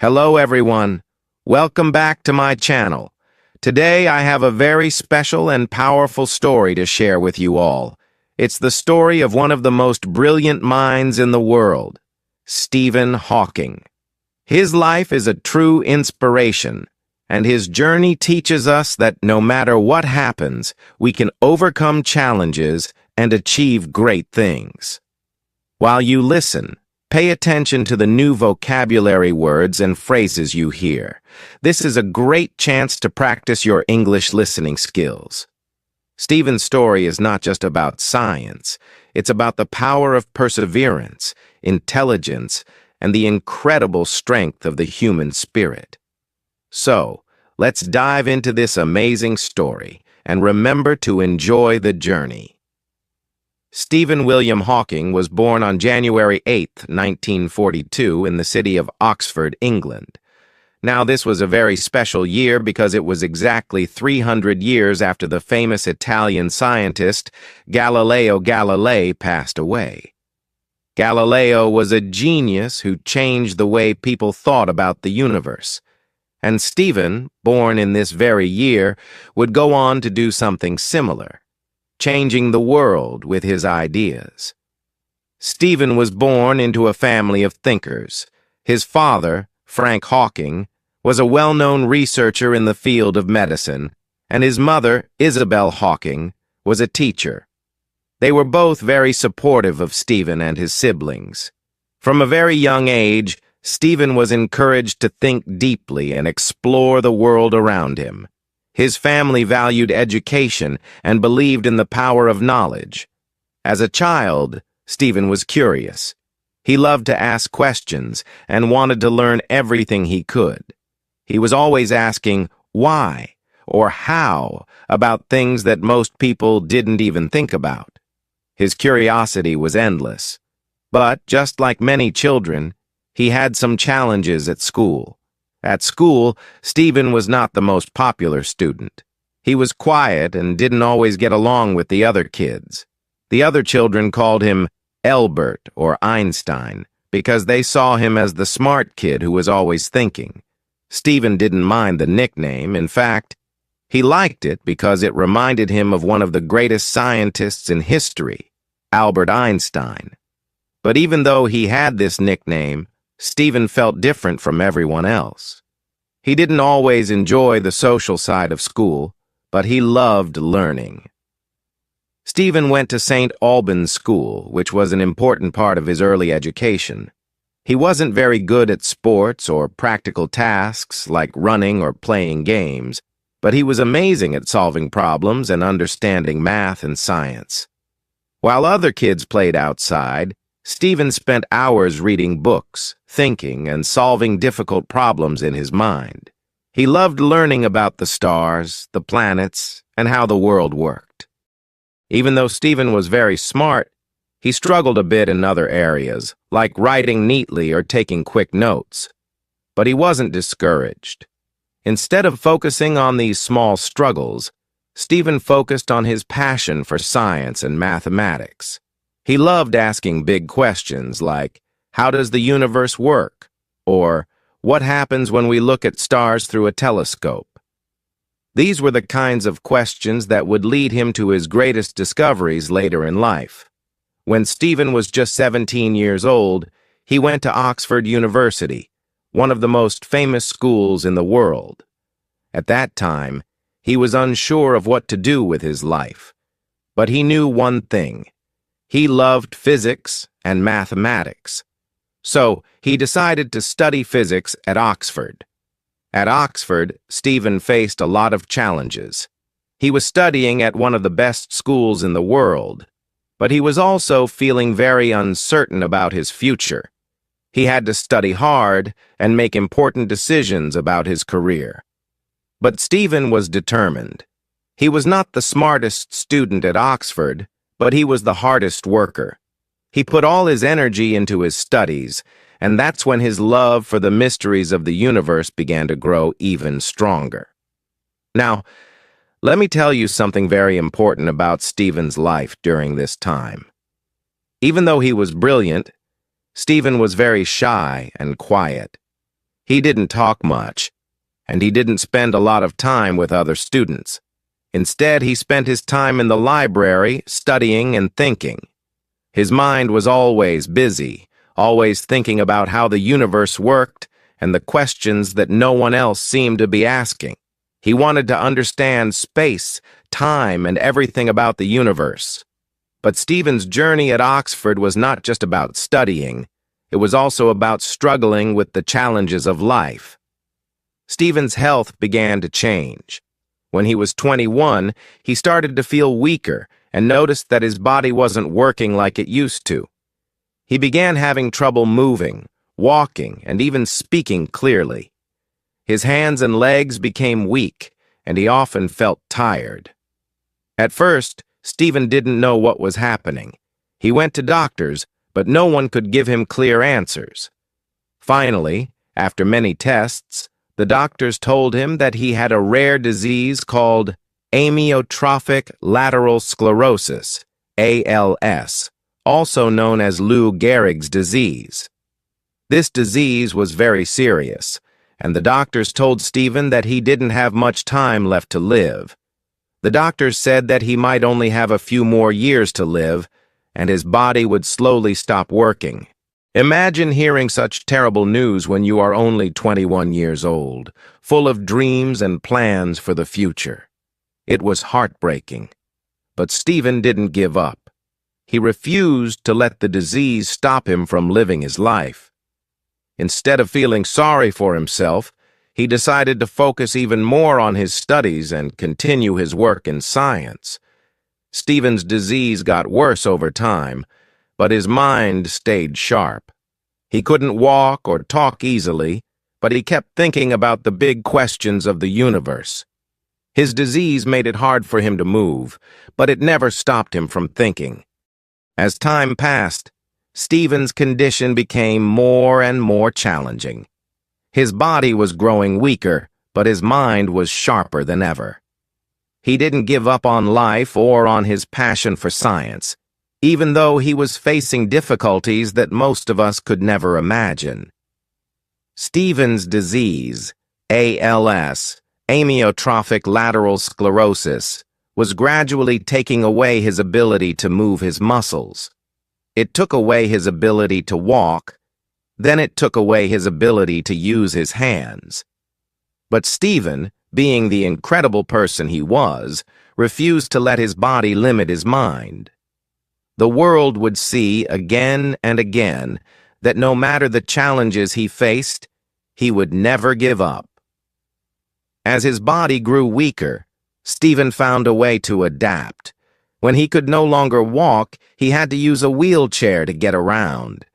Hello everyone. Welcome back to my channel. Today I have a very special and powerful story to share with you all. It's the story of one of the most brilliant minds in the world, Stephen Hawking. His life is a true inspiration, and his journey teaches us that no matter what happens, we can overcome challenges and achieve great things. While you listen, pay attention to the new vocabulary words and phrases you hear. This is a great chance to practice your English listening skills. Stephen's story is not just about science. It's about the power of perseverance, intelligence, and the incredible strength of the human spirit. So, let's dive into this amazing story, and remember to enjoy the journey. Stephen William Hawking was born on January 8, 1942, in the city of Oxford, England. Now, this was a very special year because it was exactly 300 years after the famous Italian scientist Galileo Galilei passed away. Galileo was a genius who changed the way people thought about the universe. And Stephen, born in this very year, would go on to do something similar, changing the world with his ideas. Stephen was born into a family of thinkers. His father, Frank Hawking, was a well-known researcher in the field of medicine, and his mother, Isabel Hawking, was a teacher. They were both very supportive of Stephen and his siblings. From a very young age, Stephen was encouraged to think deeply and explore the world around him. His family valued education and believed in the power of knowledge. As a child, Stephen was curious. He loved to ask questions and wanted to learn everything he could. He was always asking why or how about things that most people didn't even think about. His curiosity was endless. But, just like many children, he had some challenges at school. At school, Stephen was not the most popular student. He was quiet and didn't always get along with the other kids. The other children called him Albert or Einstein because they saw him as the smart kid who was always thinking. Stephen didn't mind the nickname. In fact, he liked it because it reminded him of one of the greatest scientists in history, Albert Einstein. But even though he had this nickname, Stephen felt different from everyone else. He didn't always enjoy the social side of school, but he loved learning. Stephen went to St. Albans School, which was an important part of his early education. He wasn't very good at sports or practical tasks like running or playing games, but he was amazing at solving problems and understanding math and science. While other kids played outside, Stephen spent hours reading books, thinking, and solving difficult problems in his mind. He loved learning about the stars, the planets, and how the world worked. Even though Stephen was very smart, he struggled a bit in other areas, like writing neatly or taking quick notes. But he wasn't discouraged. Instead of focusing on these small struggles, Stephen focused on his passion for science and mathematics. He loved asking big questions like, how does the universe work? Or, what happens when we look at stars through a telescope? These were the kinds of questions that would lead him to his greatest discoveries later in life. When Stephen was just 17 years old, he went to Oxford University, one of the most famous schools in the world. At that time, he was unsure of what to do with his life. But he knew one thing. He loved physics and mathematics. So, he decided to study physics at Oxford. At Oxford, Stephen faced a lot of challenges. He was studying at one of the best schools in the world, but he was also feeling very uncertain about his future. He had to study hard and make important decisions about his career. But Stephen was determined. He was not the smartest student at Oxford, but he was the hardest worker. He put all his energy into his studies, and that's when his love for the mysteries of the universe began to grow even stronger. Now, let me tell you something very important about Stephen's life during this time. Even though he was brilliant, Stephen was very shy and quiet. He didn't talk much, and he didn't spend a lot of time with other students. Instead, he spent his time in the library studying and thinking. His mind was always busy, always thinking about how the universe worked and the questions that no one else seemed to be asking. He wanted to understand space, time, and everything about the universe. But Stephen's journey at Oxford was not just about studying. It was also about struggling with the challenges of life. Stephen's health began to change. When he was 21, he started to feel weaker and noticed that his body wasn't working like it used to. He began having trouble moving, walking, and even speaking clearly. His hands and legs became weak, and he often felt tired. At first, Stephen didn't know what was happening. He went to doctors, but no one could give him clear answers. Finally, after many tests, the doctors told him that he had a rare disease called amyotrophic lateral sclerosis, ALS, also known as Lou Gehrig's disease. This disease was very serious, and the doctors told Stephen that he didn't have much time left to live. The doctors said that he might only have a few more years to live, and his body would slowly stop working. Imagine hearing such terrible news when you are only 21 years old, full of dreams and plans for the future. It was heartbreaking. But Stephen didn't give up. He refused to let the disease stop him from living his life. Instead of feeling sorry for himself, he decided to focus even more on his studies and continue his work in science. Stephen's disease got worse over time, but his mind stayed sharp. He couldn't walk or talk easily, but he kept thinking about the big questions of the universe. His disease made it hard for him to move, but it never stopped him from thinking. As time passed, Stephen's condition became more and more challenging. His body was growing weaker, but his mind was sharper than ever. He didn't give up on life or on his passion for science, even though he was facing difficulties that most of us could never imagine. Stephen's disease, ALS, amyotrophic lateral sclerosis, was gradually taking away his ability to move his muscles. It took away his ability to walk, then it took away his ability to use his hands. But Stephen, being the incredible person he was, refused to let his body limit his mind. The world would see again and again that no matter the challenges he faced, he would never give up. As his body grew weaker, Stephen found a way to adapt. When he could no longer walk, he had to use a wheelchair to get around.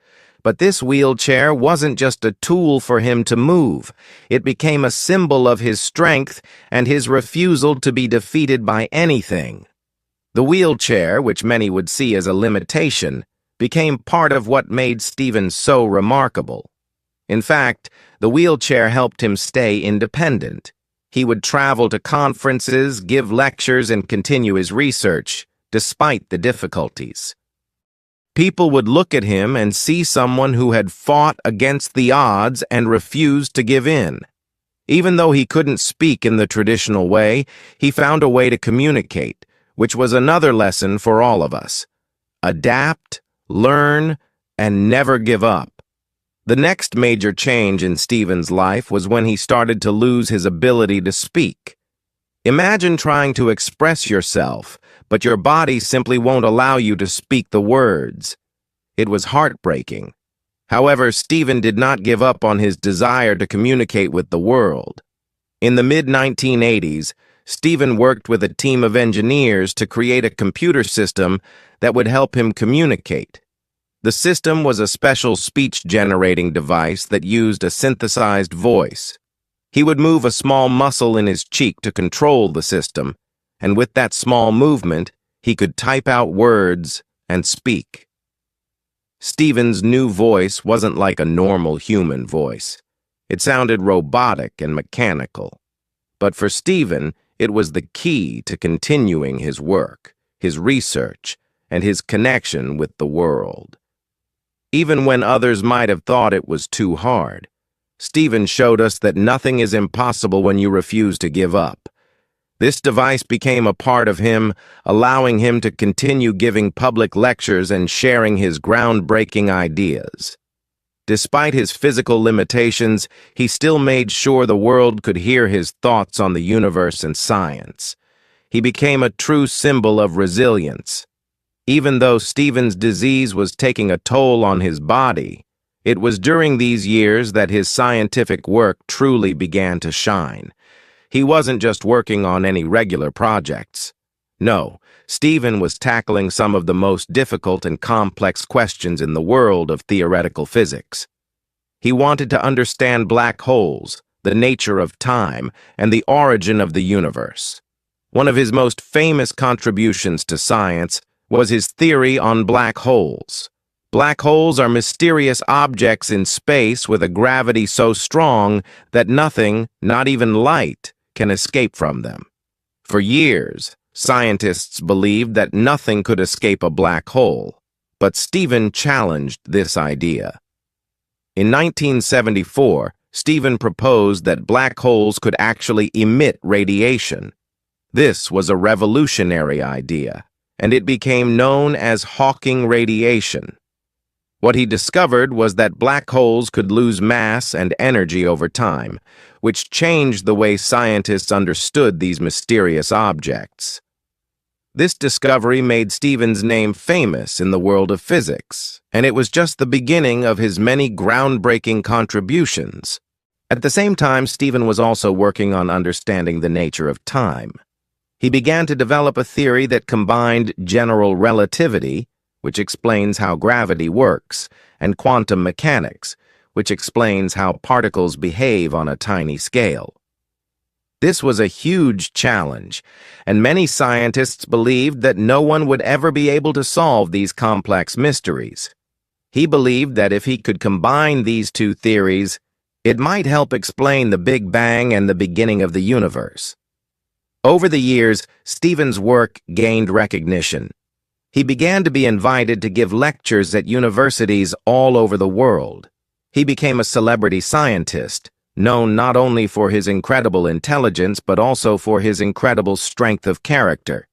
But this wheelchair wasn't just a tool for him to move. It became a symbol of his strength and his refusal to be defeated by anything. The wheelchair, which many would see as a limitation, became part of what made Stephen so remarkable. In fact, the wheelchair helped him stay independent. He would travel to conferences, give lectures, and continue his research, despite the difficulties. People would look at him and see someone who had fought against the odds and refused to give in. Even though he couldn't speak in the traditional way, he found a way to communicate, which was another lesson for all of us. Adapt, learn, and never give up. The next major change in Stephen's life was when he started to lose his ability to speak. Imagine trying to express yourself, but your body simply won't allow you to speak the words. It was heartbreaking. However, Stephen did not give up on his desire to communicate with the world. In the mid-1980s, Stephen worked with a team of engineers to create a computer system that would help him communicate. The system was a special speech-generating device that used a synthesized voice. He would move a small muscle in his cheek to control the system, and with that small movement, he could type out words and speak. Stephen's new voice wasn't like a normal human voice. It sounded robotic and mechanical. But for Stephen, it was the key to continuing his work, his research, and his connection with the world. Even when others might have thought it was too hard, Stephen showed us that nothing is impossible when you refuse to give up. This device became a part of him, allowing him to continue giving public lectures and sharing his groundbreaking ideas. Despite his physical limitations, he still made sure the world could hear his thoughts on the universe and science. He became a true symbol of resilience. Even though Stephen's disease was taking a toll on his body, it was during these years that his scientific work truly began to shine. He wasn't just working on any regular projects. No, Stephen was tackling some of the most difficult and complex questions in the world of theoretical physics. He wanted to understand black holes, the nature of time, and the origin of the universe. One of his most famous contributions to science was his theory on black holes. Black holes are mysterious objects in space with a gravity so strong that nothing, not even light, can escape from them. For years, scientists believed that nothing could escape a black hole, but Stephen challenged this idea. In 1974, Stephen proposed that black holes could actually emit radiation. This was a revolutionary idea, and it became known as Hawking radiation. What he discovered was that black holes could lose mass and energy over time, which changed the way scientists understood these mysterious objects. This discovery made Stephen's name famous in the world of physics, and it was just the beginning of his many groundbreaking contributions. At the same time, Stephen was also working on understanding the nature of time. He began to develop a theory that combined general relativity, which explains how gravity works, and quantum mechanics, which explains how particles behave on a tiny scale. This was a huge challenge, and many scientists believed that no one would ever be able to solve these complex mysteries. He believed that if he could combine these two theories, it might help explain the Big Bang and the beginning of the universe. Over the years, Stephen's work gained recognition. He began to be invited to give lectures at universities all over the world. He became a celebrity scientist, known not only for his incredible intelligence but also for his incredible strength of character.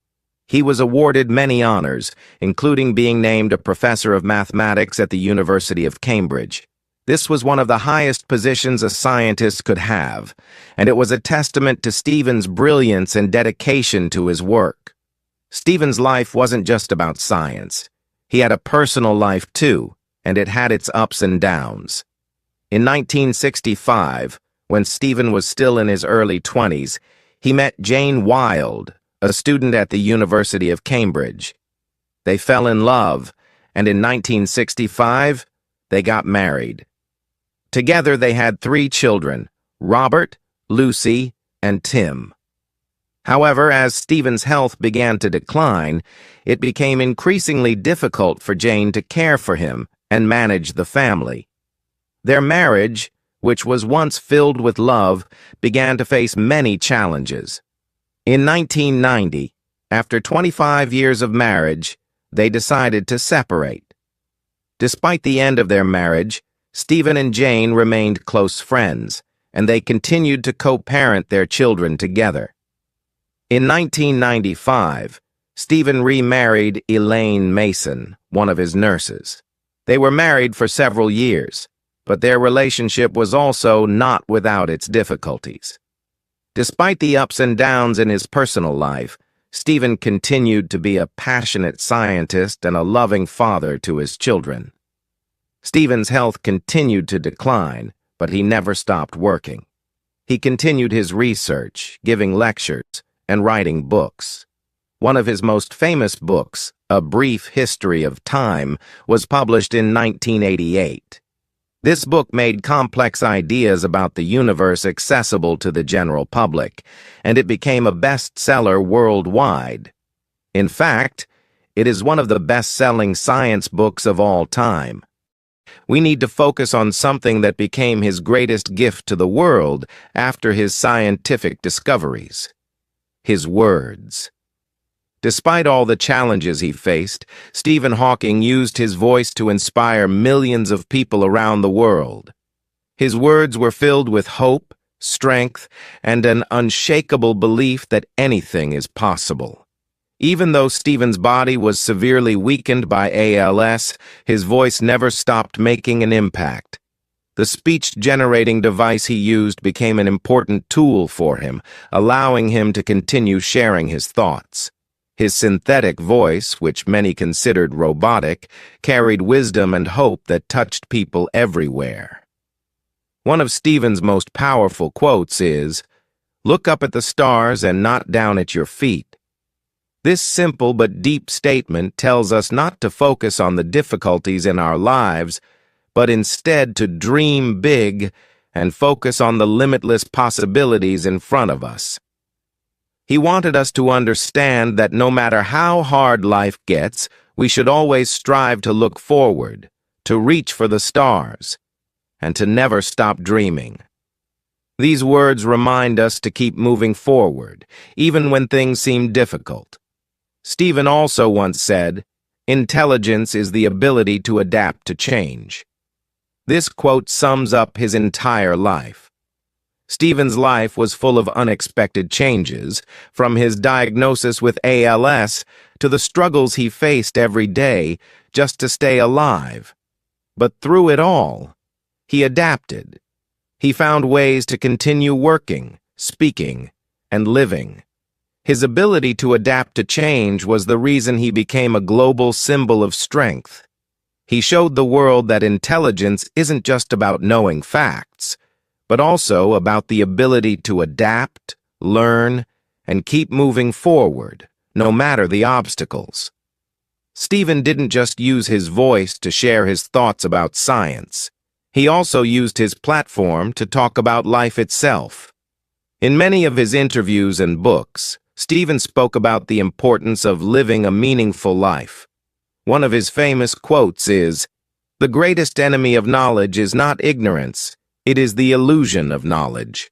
He was awarded many honors, including being named a professor of mathematics at the University of Cambridge. This was one of the highest positions a scientist could have, and it was a testament to Stephen's brilliance and dedication to his work. Stephen's life wasn't just about science. He had a personal life too, and it had its ups and downs. In 1965, when Stephen was still in his early 20s, he met Jane Wilde, a student at the University of Cambridge. They fell in love, and in 1965, they got married. Together they had 3 children, Robert, Lucy, and Tim. However, as Stephen's health began to decline, it became increasingly difficult for Jane to care for him and manage the family. Their marriage, which was once filled with love, began to face many challenges. In 1990, after 25 years of marriage, they decided to separate. Despite the end of their marriage, Stephen and Jane remained close friends, and they continued to co-parent their children together. In 1995, Stephen remarried Elaine Mason, one of his nurses. They were married for several years, but their relationship was also not without its difficulties. Despite the ups and downs in his personal life, Stephen continued to be a passionate scientist and a loving father to his children. Stephen's health continued to decline, but he never stopped working. He continued his research, giving lectures, and writing books. One of his most famous books, A Brief History of Time, was published in 1988. This book made complex ideas about the universe accessible to the general public, and it became a bestseller worldwide. In fact, it is one of the best-selling science books of all time. We need to focus on something that became his greatest gift to the world after his scientific discoveries: his words. Despite all the challenges he faced, Stephen Hawking used his voice to inspire millions of people around the world. His words were filled with hope, strength, and an unshakable belief that anything is possible. Even though Stephen's body was severely weakened by ALS, his voice never stopped making an impact. The speech-generating device he used became an important tool for him, allowing him to continue sharing his thoughts. His synthetic voice, which many considered robotic, carried wisdom and hope that touched people everywhere. One of Stephen's most powerful quotes is, "Look up at the stars and not down at your feet." This simple but deep statement tells us not to focus on the difficulties in our lives, but instead to dream big and focus on the limitless possibilities in front of us. He wanted us to understand that no matter how hard life gets, we should always strive to look forward, to reach for the stars, and to never stop dreaming. These words remind us to keep moving forward, even when things seem difficult. Stephen also once said, "Intelligence is the ability to adapt to change." This quote sums up his entire life. Stephen's life was full of unexpected changes, from his diagnosis with ALS to the struggles he faced every day just to stay alive. But through it all, he adapted. He found ways to continue working, speaking, and living. His ability to adapt to change was the reason he became a global symbol of strength. He showed the world that intelligence isn't just about knowing facts, but also about the ability to adapt, learn, and keep moving forward, no matter the obstacles. Stephen didn't just use his voice to share his thoughts about science. He also used his platform to talk about life itself. In many of his interviews and books, Stephen spoke about the importance of living a meaningful life. One of his famous quotes is, "The greatest enemy of knowledge is not ignorance, it is the illusion of knowledge."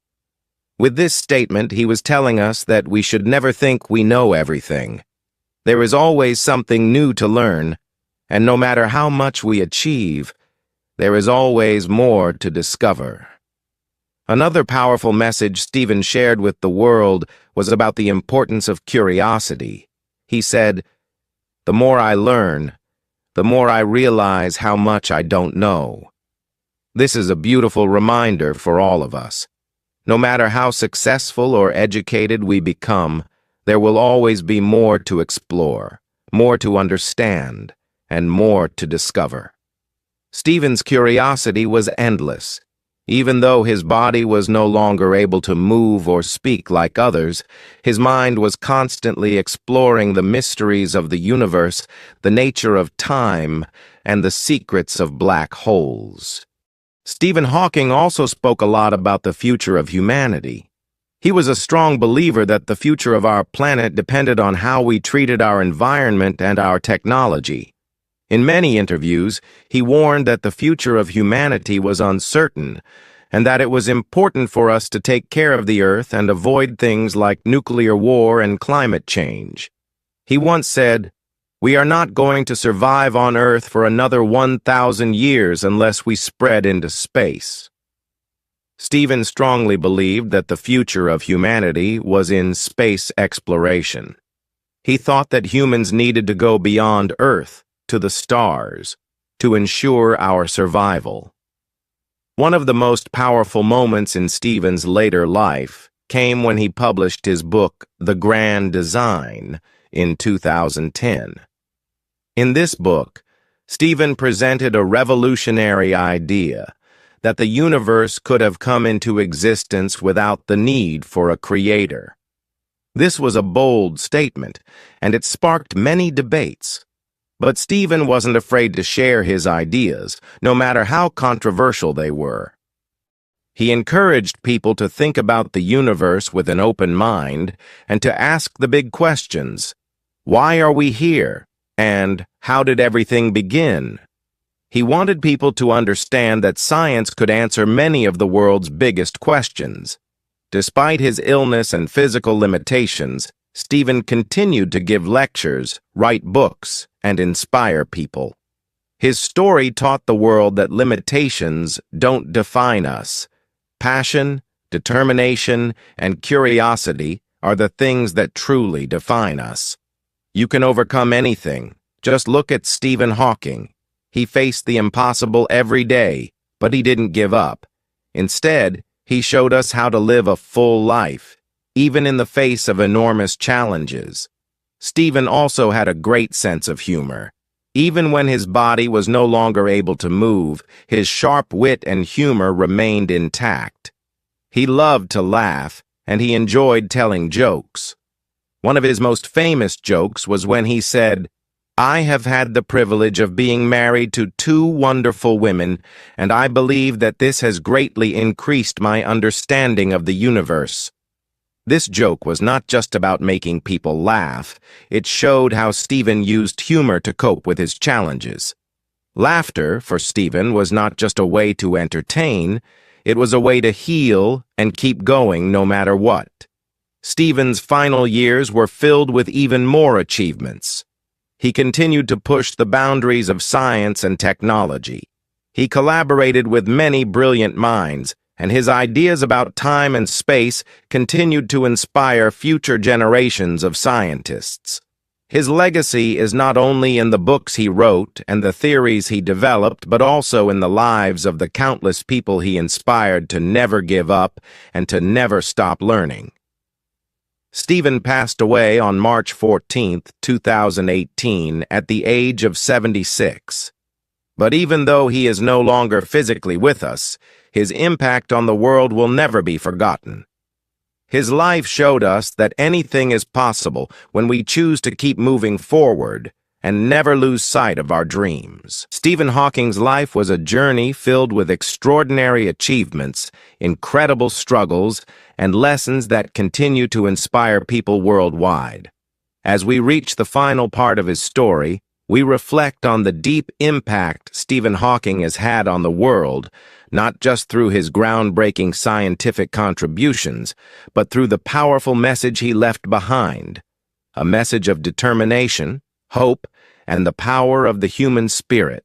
With this statement, he was telling us that we should never think we know everything. There is always something new to learn, and no matter how much we achieve, there is always more to discover. Another powerful message Stephen shared with the world was about the importance of curiosity. He said, "The more I learn, the more I realize how much I don't know." This is a beautiful reminder for all of us. No matter how successful or educated we become, there will always be more to explore, more to understand, and more to discover. Stephen's curiosity was endless. Even though his body was no longer able to move or speak like others, his mind was constantly exploring the mysteries of the universe, the nature of time, and the secrets of black holes. Stephen Hawking also spoke a lot about the future of humanity. He was a strong believer that the future of our planet depended on how we treated our environment and our technology. In many interviews, he warned that the future of humanity was uncertain, and that it was important for us to take care of the Earth and avoid things like nuclear war and climate change. He once said, "We are not going to survive on Earth for another 1,000 years unless we spread into space." Stephen strongly believed that the future of humanity was in space exploration. He thought that humans needed to go beyond Earth, to the stars, to ensure our survival. One of the most powerful moments in Stephen's later life came when he published his book, The Grand Design, in 2010. In this book, Stephen presented a revolutionary idea that the universe could have come into existence without the need for a creator. This was a bold statement, and it sparked many debates. But Stephen wasn't afraid to share his ideas, no matter how controversial they were. He encouraged people to think about the universe with an open mind and to ask the big questions. Why are we here? And how did everything begin? He wanted people to understand that science could answer many of the world's biggest questions. Despite his illness and physical limitations, Stephen continued to give lectures, write books, and inspire people. His story taught the world that limitations don't define us. Passion, determination, and curiosity are the things that truly define us. You can overcome anything. Just look at Stephen Hawking. He faced the impossible every day, but he didn't give up. Instead, he showed us how to live a full life, even in the face of enormous challenges. Stephen also had a great sense of humor. Even when his body was no longer able to move, his sharp wit and humor remained intact. He loved to laugh, and he enjoyed telling jokes. One of his most famous jokes was when he said, "I have had the privilege of being married to two wonderful women, and I believe that this has greatly increased my understanding of the universe." This joke was not just about making people laugh. It showed how Stephen used humor to cope with his challenges. Laughter, for Stephen, was not just a way to entertain. It was a way to heal and keep going no matter what. Stephen's final years were filled with even more achievements. He continued to push the boundaries of science and technology. He collaborated with many brilliant minds, and his ideas about time and space continued to inspire future generations of scientists. His legacy is not only in the books he wrote and the theories he developed, but also in the lives of the countless people he inspired to never give up and to never stop learning. Stephen passed away on March 14, 2018, at the age of 76. But even though he is no longer physically with us, his impact on the world will never be forgotten. His life showed us that anything is possible when we choose to keep moving forward and never lose sight of our dreams. Stephen Hawking's life was a journey filled with extraordinary achievements, incredible struggles, and lessons that continue to inspire people worldwide. As we reach the final part of his story, we reflect on the deep impact Stephen Hawking has had on the world, not just through his groundbreaking scientific contributions, but through the powerful message he left behind, a message of determination, hope, and the power of the human spirit.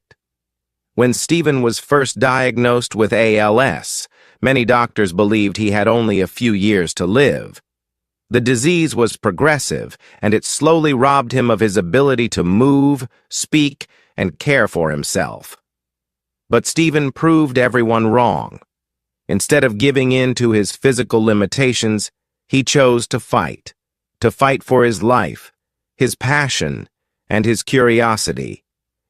When Stephen was first diagnosed with ALS, many doctors believed he had only a few years to live. The disease was progressive, and it slowly robbed him of his ability to move, speak, and care for himself. But Stephen proved everyone wrong. Instead of giving in to his physical limitations, he chose to fight for his life, his passion, and his curiosity.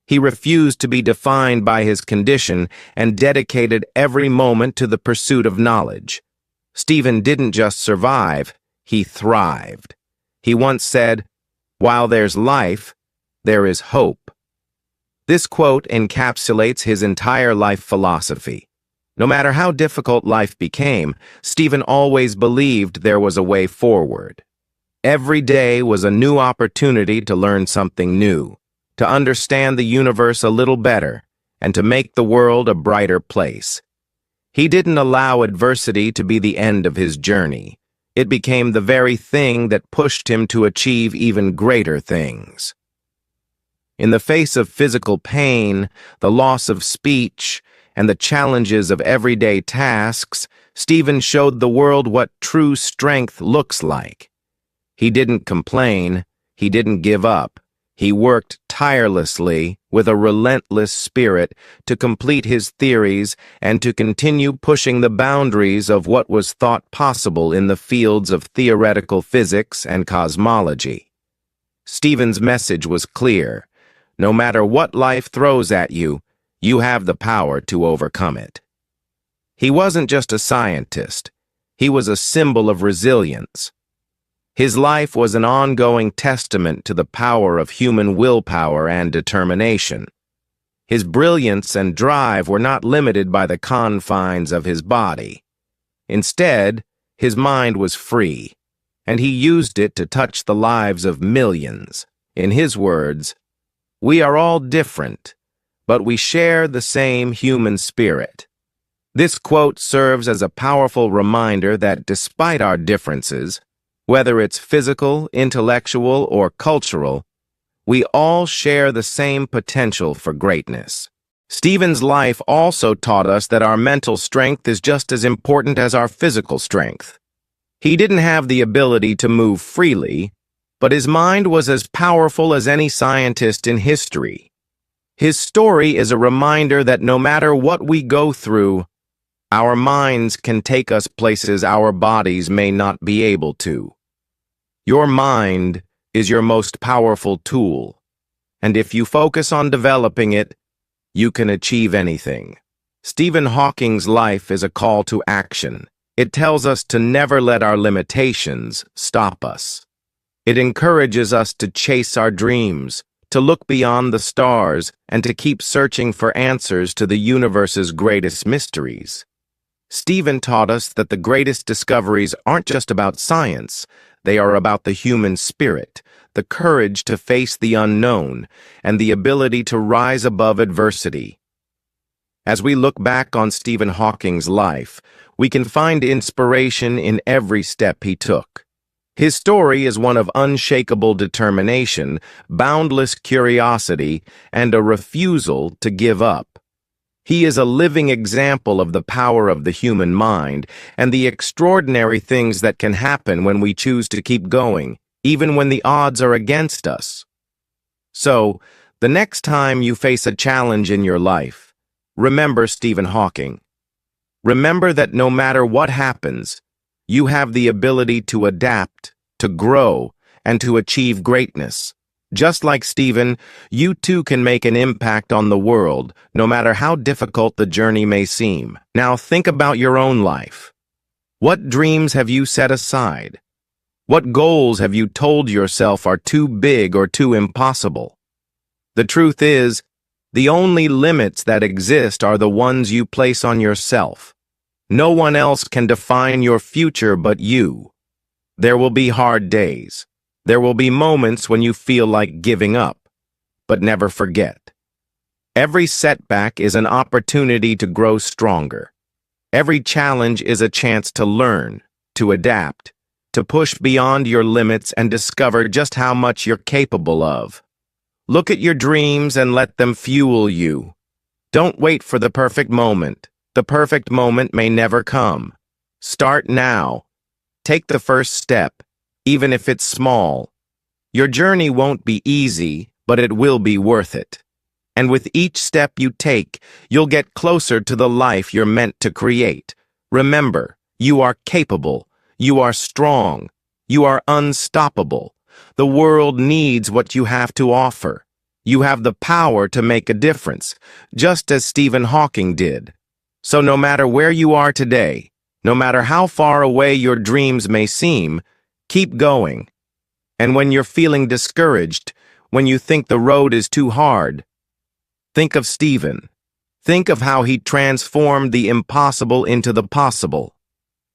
He refused to be defined by his condition and dedicated every moment to the pursuit of knowledge. Stephen didn't just survive, he thrived. He once said, "While there's life, there is hope." This quote encapsulates his entire life philosophy. No matter how difficult life became, Stephen always believed there was a way forward. Every day was a new opportunity to learn something new, to understand the universe a little better, and to make the world a brighter place. He didn't allow adversity to be the end of his journey. It became the very thing that pushed him to achieve even greater things. In the face of physical pain, the loss of speech, and the challenges of everyday tasks, Stephen showed the world what true strength looks like. He didn't complain, he didn't give up. He worked tirelessly with a relentless spirit to complete his theories and to continue pushing the boundaries of what was thought possible in the fields of theoretical physics and cosmology. Stephen's message was clear. No matter what life throws at you, you have the power to overcome it. He wasn't just a scientist. He was a symbol of resilience. His life was an ongoing testament to the power of human willpower and determination. His brilliance and drive were not limited by the confines of his body. Instead, his mind was free, and he used it to touch the lives of millions. In his words, "We are all different, but we share the same human spirit." This quote serves as a powerful reminder that despite our differences, whether it's physical, intellectual, or cultural, We all share the same potential for greatness. Stephen's life also taught us that our mental strength is just as important as our physical strength. He didn't have the ability to move freely, but his mind was as powerful as any scientist in history. His story is a reminder that no matter what we go through, our minds can take us places our bodies may not be able to. Your mind is your most powerful tool, and if you focus on developing it, you can achieve anything. Stephen Hawking's life is a call to action. It tells us to never let our limitations stop us. It encourages us to chase our dreams, to look beyond the stars, and to keep searching for answers to the universe's greatest mysteries. Stephen taught us that the greatest discoveries aren't just about science, they are about the human spirit, the courage to face the unknown, and the ability to rise above adversity. As we look back on Stephen Hawking's life, we can find inspiration in every step he took. His story is one of unshakable determination, boundless curiosity, and a refusal to give up. He is a living example of the power of the human mind and the extraordinary things that can happen when we choose to keep going, even when the odds are against us. So, the next time you face a challenge in your life, remember Stephen Hawking. Remember that no matter what happens, you have the ability to adapt, to grow, and to achieve greatness. Just like Stephen, you too can make an impact on the world, no matter how difficult the journey may seem. Now think about your own life. What dreams have you set aside? What goals have you told yourself are too big or too impossible? The truth is, the only limits that exist are the ones you place on yourself. No one else can define your future but you. There will be hard days. There will be moments when you feel like giving up. But never forget, every setback is an opportunity to grow stronger. Every challenge is a chance to learn, to adapt, to push beyond your limits and discover just how much you're capable of. Look at your dreams and let them fuel you. Don't wait for the perfect moment. The perfect moment may never come. Start now. Take the first step, even if it's small. Your journey won't be easy, but it will be worth it. And with each step you take, you'll get closer to the life you're meant to create. Remember, you are capable. You are strong. You are unstoppable. The world needs what you have to offer. You have the power to make a difference, just as Stephen Hawking did. So no matter where you are today, no matter how far away your dreams may seem, keep going. And when you're feeling discouraged, when you think the road is too hard, think of Stephen. Think of how he transformed the impossible into the possible.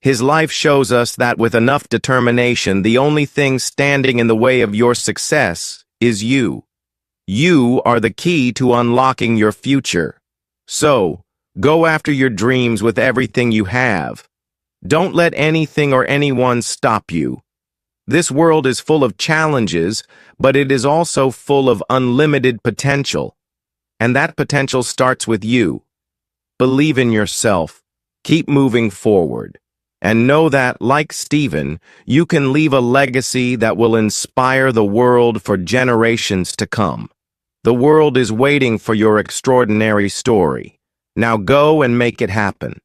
His life shows us that with enough determination, the only thing standing in the way of your success is you. You are the key to unlocking your future. So, go after your dreams with everything you have. Don't let anything or anyone stop you. This world is full of challenges, but it is also full of unlimited potential. And that potential starts with you. Believe in yourself. Keep moving forward. And know that, like Stephen, you can leave a legacy that will inspire the world for generations to come. The world is waiting for your extraordinary story. Now go and make it happen.